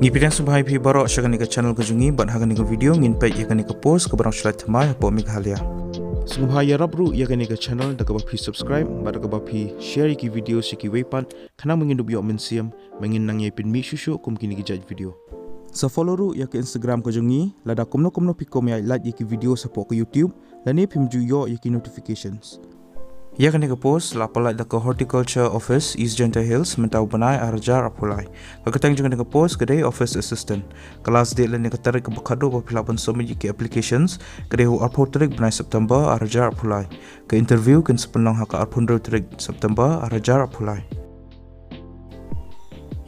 Ngipidang subhai pi barok syagani ke channel ke jungi bat hagani ke video ngin pek yakani ke post ke barang slide thamai po Meghalaya. Subhai ya rabru yakani ke channel da ke bapi subscribe bat ke bapi share ki video siki wepan kana mengin dubi mensiam mengin nang yepin mi shushu kum kini ke judge video. Sa follow ru ya ke Instagram ke jungi lada komno pikom ya like ki video sapo ke YouTube dan ni pim ju yo yaki notifications. Ya kini ke post lapalai da ke horticulture office East Gentle Hills mentau benai arjar apulai. Kakatang juga ke post kedai office assistant. Kelas dia leni ketarik ke bekado papilapan somi ki applications kedai hu arpo tarik benai September arjar apulai. Ke interview kin sepenang haka arpundro tarik September arjar apulai.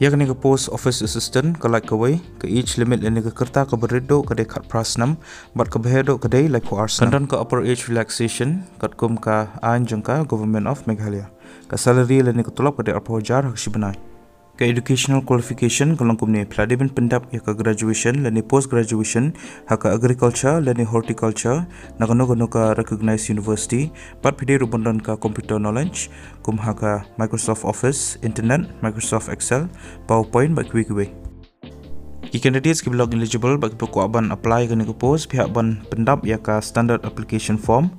Ya kini ke post office assistant ke like kawai ke age limit leni ke kerta ke beredo kedai kat prasnam bat ke behedo kedai like for arsenal. Kandan ke upper age relaxation kat kum ka an jengka government of Meghalaya. Ke salary leni ke tulap kedai arpo jar hak sibenai. Ke educational qualification kalau kum ni peladiban pendap ya ke graduation leni post graduation hak ke agriculture leni horticulture nakano ke recognized university bat pide rubundan ke computer knowledge kum hak ke Microsoft Office, internet, Microsoft Excel, PowerPoint bat kuwi. Ki candidates ki blog eligible bagi pekuaban apply ke nego post pihak ban pendap ya ka standard application form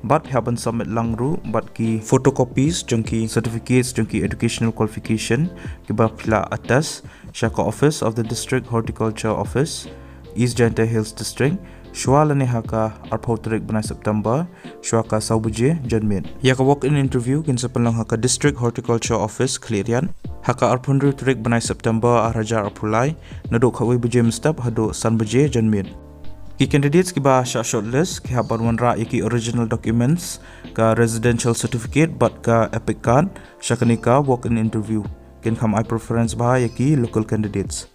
bat pihak ban submit langru bat ki photocopies jengki certificates jengki educational qualification ki ba pila atas Shaka Office of the District Horticulture Office East Gentle Hills District Shwala ni haka arpo tarik benai September Shwaka saubuje janmin. Ya ka walk-in interview kin sepelang haka District Horticulture Office Kelirian haka arpundru tarik benai September arajar arpulai naduk kawai buje mestap hadu san buje janmin. Ki candidates ki ba shortlist ki habar wanra iki original documents ka residential certificate bat ka epic card syakanika walk-in interview kin kam I preference ba yaki local candidates.